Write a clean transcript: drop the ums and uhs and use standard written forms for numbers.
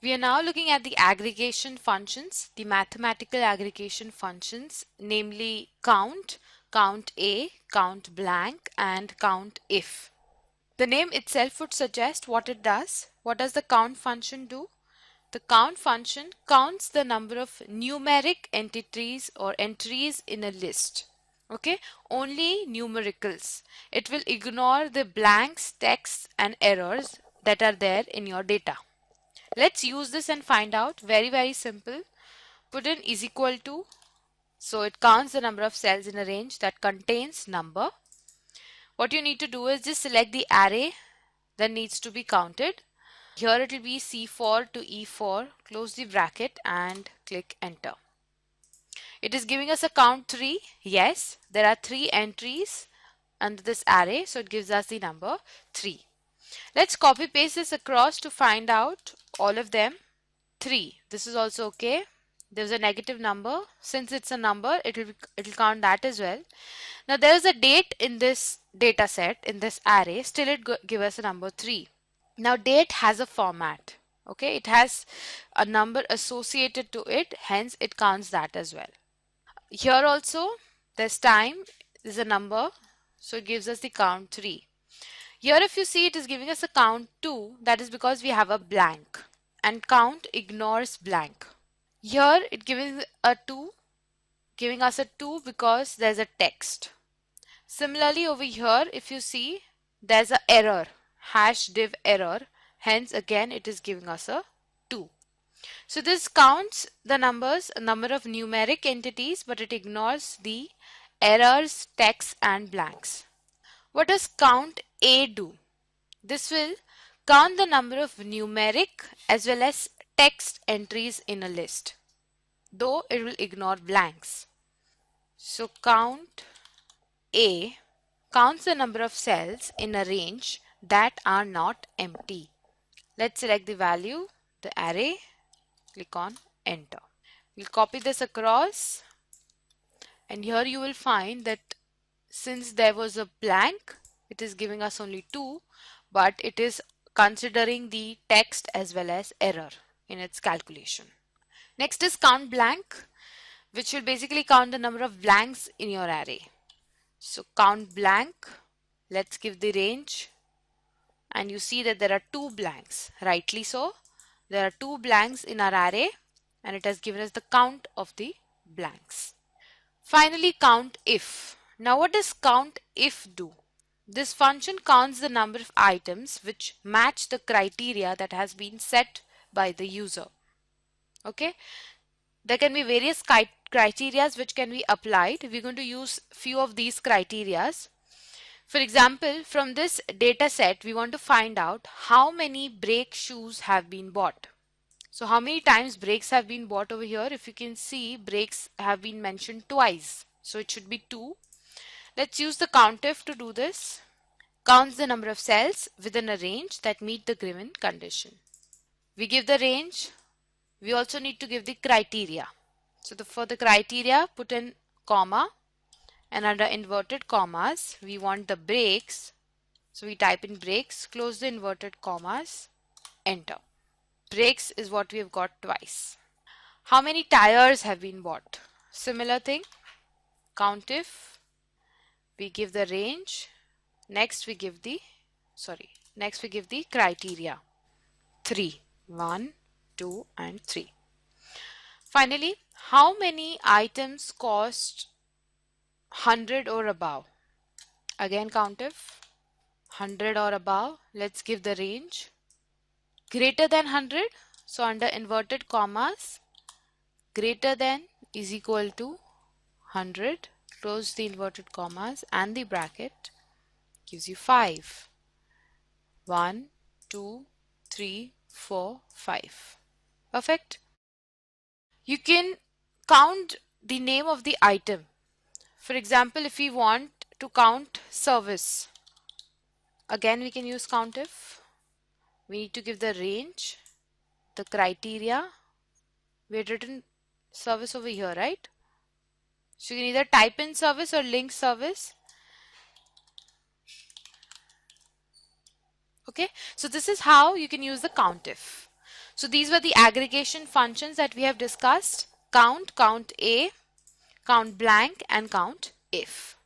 We are now looking at the aggregation functions, the mathematical aggregation functions, namely count, count A, count blank, and count if. The name itself would suggest what it does. What does the count function do? The count function counts the number of numeric entities or entries in a list. Okay, only numericals. It will ignore the blanks, texts, and errors that are there in your data. Let's use this and find out. Very simple. Put in is equal to, so it counts the number of cells in a range that contains number. What you need to do is just select the array that needs to be counted. Here it will be C4 to E4, close the bracket and click enter. It is giving us a count 3. Yes, there are 3 entries under this array, so it gives us the number 3. Let's copy paste this across to find out all of them. 3. This is also okay. There's a negative number. Since it's a number, it'll count that as well. Now there is a date in this data set, in this array. Still it give us a number 3. Now date has a format. Okay, it has a number associated to it, hence it counts that as well. Here also there's time, is a number, so it gives us the count 3. Here if you see, it is giving us a count 2. That is because we have a blank, and count ignores blank. Here it giving us a 2 because there's a text. Similarly over here, if you see, there's a error, #div error, hence again it is giving us a 2. So this counts the number of numeric entities, but it ignores the errors, text, and blanks. What does count A do? This will count the number of numeric as well as text entries in a list, though it will ignore blanks. So count A counts the number of cells in a range that are not empty. Let's select the value, the array, click on enter. We'll copy this across, and here you will find that since there was a blank, it is giving us only 2, but it is considering the text as well as error in its calculation. Next is count blank, which will basically count the number of blanks in your array. So count blank, let's give the range, and you see that there are 2 blanks, rightly so. There are 2 blanks in our array, and it has given us the count of the blanks. Finally, count if. Now what does count if do? This function counts the number of items which match the criteria that has been set by the user. Okay, there can be various criteria which can be applied. We're going to use few of these criterias. For example, from this data set, we want to find out how many brake shoes have been bought. So how many times brakes have been bought over here? If you can see, brakes have been mentioned twice, so it should be 2. Let's use the COUNTIF to do this. Counts the number of cells within a range that meet the given condition. We give the range. We also need to give the criteria. So for the criteria, put in comma, and under inverted commas, we want the brakes. So we type in brakes, close the inverted commas, enter. Brakes is what we have got twice. How many tires have been bought? Similar thing. COUNTIF. We give the range. Next we give the criteria. 3. 1, 2, and 3. Finally, how many items cost 100 or above? Again COUNTIF. 100 or above. Let's give the range. Greater than 100. So under inverted commas, greater than is equal to 100. Close the inverted commas and the bracket, gives you 5. 1, 2, 3, 4, 5. Perfect. You can count the name of the item. For example, if we want to count service, again we can use COUNTIF. We need to give the range, the criteria. We had written service over here, right? So you can either type in service or link service. Okay, so this is how you can use the COUNTIF. So these were the aggregation functions that we have discussed: count, count A, count blank, and count if.